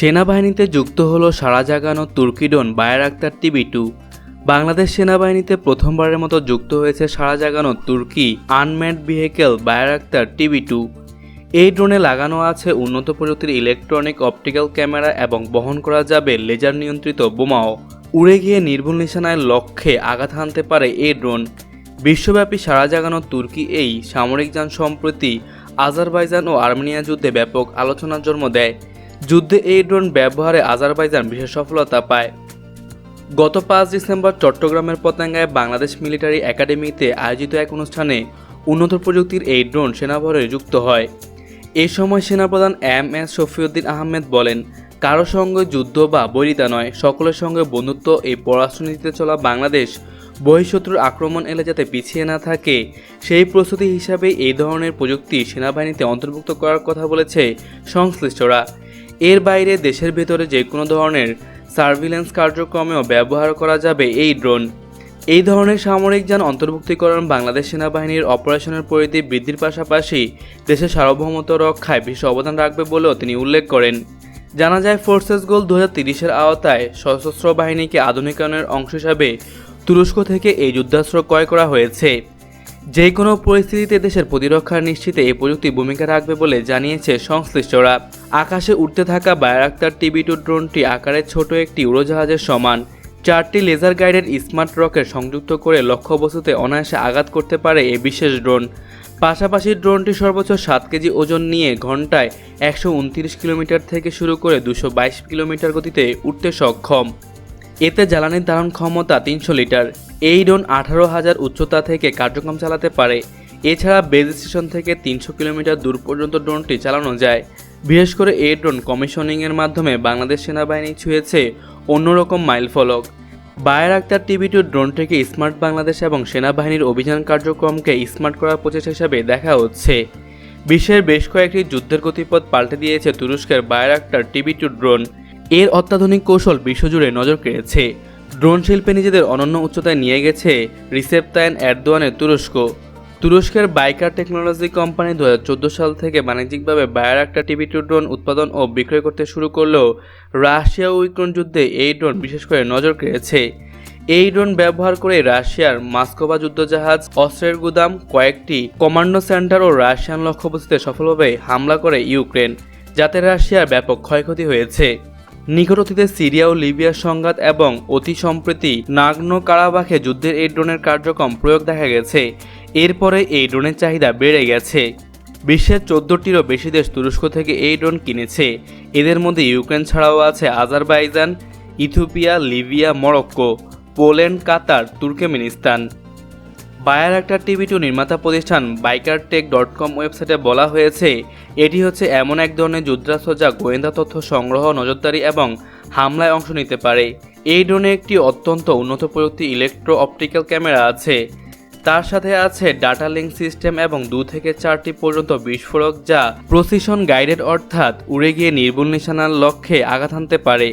সেনাবাহিনীতে যুক্ত হলো সাড়া জাগানো তুর্কি ড্রোন বায়রাক্তার TB2। বাংলাদেশ সেনাবাহিনীতে প্রথমবারের মতো যুক্ত হয়েছে সাড়া জাগানো তুর্কি আনম্যান্ড ভেহিকেল বায়রাক্তার TB2। এই ড্রোনে লাগানো আছে উন্নত প্রযুক্তির ইলেকট্রনিক অপটিক্যাল ক্যামেরা এবং বহন করা যাবে লেজার নিয়ন্ত্রিত বোমাও। উড়ে গিয়ে নির্ভুল নিশানায় লক্ষ্যে আঘাত হানতে পারে এই ড্রোন। বিশ্বব্যাপী সাড়া জাগানো তুর্কি এই সামরিক যান সম্প্রতি আজারবাইজান ও আর্মেনিয়া যুদ্ধে ব্যাপক আলোচনার জন্ম দেয়। যুদ্ধে এই ড্রোন ব্যবহারে আজারবাইজান বিশেষ সফলতা পায়। গত 5 ডিসেম্বর চট্টগ্রামের পতেঙ্গায় বাংলাদেশ মিলিটারি একাডেমিতে আয়োজিত এক অনুষ্ঠানে উন্নত প্রযুক্তির এই ড্রোন সেনাবহরে যুক্ত হয়। এই সময় সেনাপ্রধান MS শফিউদ্দিন আহমেদ বলেন, কারো সঙ্গে যুদ্ধ বা বৈরিতা নয়, সকলের সঙ্গে বন্ধুত্ব। এই পররাষ্ট্রনীতিতে চলা বাংলাদেশ বহিঃশত্রুর আক্রমণ এলে যাতে পিছিয়ে না থাকে সেই প্রস্তুতি হিসাবে এই ধরনের প্রযুক্তি সেনাবাহিনীতে অন্তর্ভুক্ত করার কথা বলেছে সংশ্লিষ্টরা। এর বাইরে দেশের ভেতরে যে কোনো ধরনের সার্ভিলেন্স কার্যক্রমেও ব্যবহার করা যাবে এই ড্রোন। এই ধরনের সামরিক যান অন্তর্ভুক্তিকরণ বাংলাদেশ সেনাবাহিনীর অপারেশনের পরিধি বৃদ্ধির পাশাপাশি দেশের সার্বভৌমত্ব রক্ষায় বিশেষ অবদান রাখবে বলেও তিনি উল্লেখ করেন। জানা যায়, ফোর্সেস গোল 2030-এর আওতায় সশস্ত্র বাহিনীকে আধুনিকায়নের অংশ হিসাবে তুরস্ক থেকে এই যুদ্ধাস্ত্র ক্রয় করা হয়েছে। যে কোনো পরিস্থিতিতে দেশের প্রতিরক্ষা নিশ্চিতে এই প্রযুক্তি ভূমিকা রাখবে বলে জানিয়েছে সংশ্লিষ্টরা। আকাশে উঠতে থাকা বায়রাক্তার TB2 ড্রোনটি আকারে ছোট একটি উড়োজাহাজের সমান। 4টি লেজার গাইডেড স্মার্ট রকেট সংযুক্ত করে লক্ষ্যবস্তুতে অনায়াসে আঘাত করতে পারে এই বিশেষ ড্রোন। পাশাপাশি ড্রোনটি সর্বোচ্চ 7 কেজি ওজন নিয়ে ঘন্টায় 129 কিলোমিটার থেকে শুরু করে 222 কিলোমিটার গতিতে উঠতে সক্ষম। এতে জ্বালানির ধারণ ক্ষমতা 300 লিটার। এই ড্রোন 18,000 উচ্চতা থেকে কার্যক্রম চালাতে পারে। এছাড়া বেজ স্টেশন থেকে 300 কিলোমিটার দূর পর্যন্ত ড্রোনটি চালানো যায়। বিশেষ করে এই ড্রোন কমিশনিংয়ের মাধ্যমে বাংলাদেশ সেনাবাহিনী ছুঁয়েছে অন্যরকম মাইলফলক। বায়রাক্তার TB2 ড্রোনটিকে স্মার্ট বাংলাদেশ এবং সেনাবাহিনীর অভিযান কার্যক্রমকে স্মার্ট করার প্রচেষ্টা হিসাবে দেখা হচ্ছে। বিশ্বের বেশ কয়েকটি যুদ্ধের গতিপথ পাল্টে দিয়েছে তুরস্কের বায়রাক্তার TB2 ড্রোন। এর অত্যাধুনিক কৌশল বিশ্বজুড়ে নজর কেড়েছে। ড্রোন শিল্পে নিজেদের অনন্য উচ্চতায় নিয়ে গেছে রিসেপ তাইয়েপ এরদোয়ানের তুরস্ক। তুরস্কের বাইকার টেকনোলজি কোম্পানি 2014 সাল থেকে বাণিজ্যিকভাবে বায়রাক্তার TB2 ড্রোন উৎপাদন ও বিক্রয় করতে শুরু করলেও রাশিয়া ও ইউক্রেন যুদ্ধে এই ড্রোন বিশেষ করে নজর কেড়েছে। এই ড্রোন ব্যবহার করে রাশিয়ার মাস্কোভা যুদ্ধজাহাজ, অস্ত্রের গুদাম, কয়েকটি কমান্ডো সেন্টার ও রাশিয়ান লক্ষ্যবস্তুতে সফলভাবে হামলা করে ইউক্রেন, যাতে রাশিয়ার ব্যাপক ক্ষয়ক্ষতি হয়েছে। নিকট অতীতে সিরিয়া ও লিবিয়ার সংঘাত এবং অতি সম্প্রতি নাগনো কারাবাখে যুদ্ধের এই ড্রোনের কার্যক্রম প্রয়োগ দেখা গেছে। এরপরে এই ড্রোনের চাহিদা বেড়ে গেছে। বিশ্বের 14টিরও বেশি দেশ তুরস্ক থেকে এই ড্রোন কিনেছে। এদের মধ্যে ইউক্রেন ছাড়াও আছে Azerbaijan, Ethiopia, Libya, Morocco, Poland, Qatar, Turkmenistan. Bayraktar TB2 নির্মাতা প্রতিষ্ঠান Bayraktar.com ওয়েবসাইটে বলা হয়েছে, এটি হচ্ছে এমন এক ধরনের যুদ্ধাস্ত্র যা গোয়েন্দা তথ্য সংগ্রহ, নজরদারি এবং হামলায় অংশ নিতে পারে। এই ড্রোনে একটি অত্যন্ত উন্নত প্রযুক্তির ইলেকট্রো অপটিক্যাল ক্যামেরা আছে। তার সাথে আছে ডাটা লিঙ্ক সিস্টেম এবং 2 থেকে 4টি পর্যন্ত বিস্ফোরক যা প্রিসিশন গাইডেড, অর্থাৎ উড়ে গিয়ে নির্ভুল নিশানার লক্ষ্যে আঘাত হানতে পারে।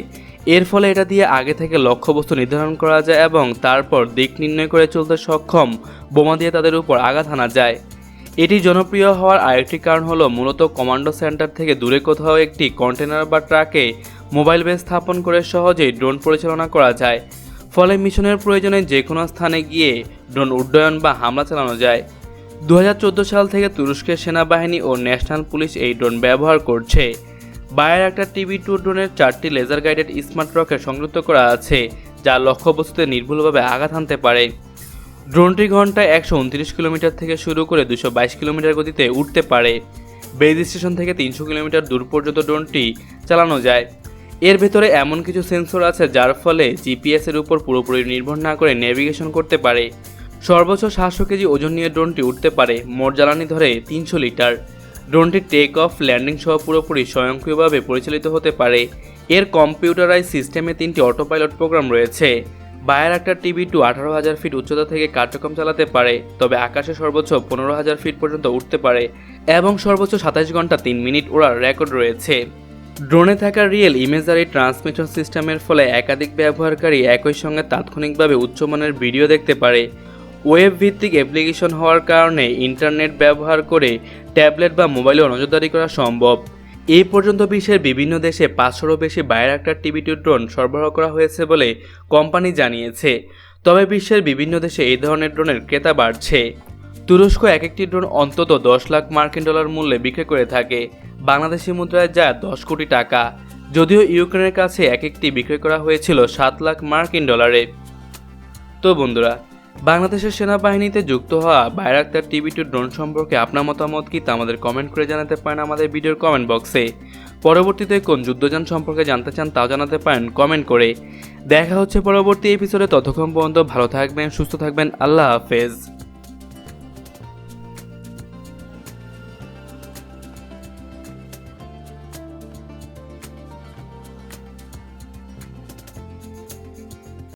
এর ফলে এটা দিয়ে আগে থেকে লক্ষ্যবস্তু নির্ধারণ করা যায় এবং তারপর দিক নির্ণয় করে চলতে সক্ষম বোমা দিয়ে তাদের উপর আঘাত হানা যায়। এটি জনপ্রিয় হওয়ার আরেকটি কারণ হলো মূলত কমান্ডো সেন্টার থেকে দূরে কোথাও একটি কন্টেনার বা ট্রাকে মোবাইল বেস স্থাপন করে সহজেই ড্রোন পরিচালনা করা যায়। ফলে মিশনের প্রয়োজনে যে কোনো স্থানে গিয়ে ড্রোন উড্ডয়ন বা হামলা চালানো যায়। 2014 সাল থেকে তুরস্কের সেনাবাহিনী ও ন্যাশনাল পুলিশ এই ড্রোন ব্যবহার করছে। বায়রাক্তার TB2 ড্রোনের 4টি লেজার গাইডেড স্মার্ট রকেট সংযুক্ত করা আছে, যা লক্ষ্যবস্তুতে নির্ভুলভাবে আঘাত হানতে পারে। ড্রোনটি ঘন্টায় 129 কিলোমিটার থেকে শুরু করে 222 কিলোমিটার গতিতে উঠতে পারে। বেজ স্টেশন থেকে 300 কিলোমিটার দূর পর্যন্ত ড্রোনটি চালানো যায়। এর ভেতরে এমন কিছু সেন্সর আছে যার ফলে GPS এর উপর পুরোপুরি নির্ভর না করে নেভিগেশন করতে পারে। সর্বোচ্চ 700 কেজি ওজন নিয়ে ড্রোনটি উঠতে পারে। মোট জ্বালানি ধরে 300 লিটার। ড্রোনটি টেক অফ, ল্যান্ডিং সহ পুরোপুরি স্বয়ংক্রিয়ভাবে পরিচালিত হতে পারে। এর কম্পিউটারাইজ সিস্টেমে 3টি অটো পাইলট প্রোগ্রাম রয়েছে। বায়রাক্তার TB2 18,000 ফিট উচ্চতা থেকে কার্যক্রম চালাতে পারে, তবে আকাশে সর্বোচ্চ 15,000 ফিট পর্যন্ত উঠতে পারে এবং সর্বোচ্চ 27 ঘন্টা 3 মিনিট ওড়ার রেকর্ড রয়েছে। ড্রোনে থাকা রিয়েল ইমেজারি ট্রান্সমিশন সিস্টেমের ফলে একাধিক ব্যবহারকারী একই সঙ্গে তাৎক্ষণিকভাবে উচ্চমানের ভিডিও দেখতে পারে। ওয়েব ভিত্তিক অ্যাপ্লিকেশন হওয়ার কারণে ইন্টারনেট ব্যবহার করে ট্যাবলেট বা মোবাইলেও নজরদারি করা সম্ভব। এই পর্যন্ত বিশ্বের বিভিন্ন দেশে 500-রও বেশি বাইরাক্টার TB2 ড্রোন সরবরাহ করা হয়েছে বলে কোম্পানি জানিয়েছে। তবে বিশ্বের বিভিন্ন দেশে এই ধরনের ড্রোনের ক্রেতা বাড়ছে। তুরস্ক এক একটি ড্রোন অন্তত 10 লাখ মার্কিন ডলার মূল্যে বিক্রি করে থাকে, বাংলাদেশি মুদ্রায় যা 10 কোটি টাকা। যদিও ইউক্রেনের কাছে এক একটি বিক্রি করা হয়েছিল 7 লাখ মার্কিন ডলারে। তো বন্ধুরা, বাংলাদেশের সেনাবাহিনীতে যুক্ত হওয়া বাইরাক্তার TB2 ড্রোন সম্পর্কে আপনার মতামত কি তা আমাদের কমেন্ট করে জানাতে পারেন আমাদের ভিডিওর কমেন্ট বক্সে। পরবর্তীতে কোন যুদ্ধযান সম্পর্কে জানতে চান তাও জানাতে পারেন কমেন্ট করে। দেখা হচ্ছে পরবর্তী এপিসোডে, ততক্ষণ পর্যন্ত ভালো থাকবেন, সুস্থ থাকবেন, আল্লাহ হাফেজ।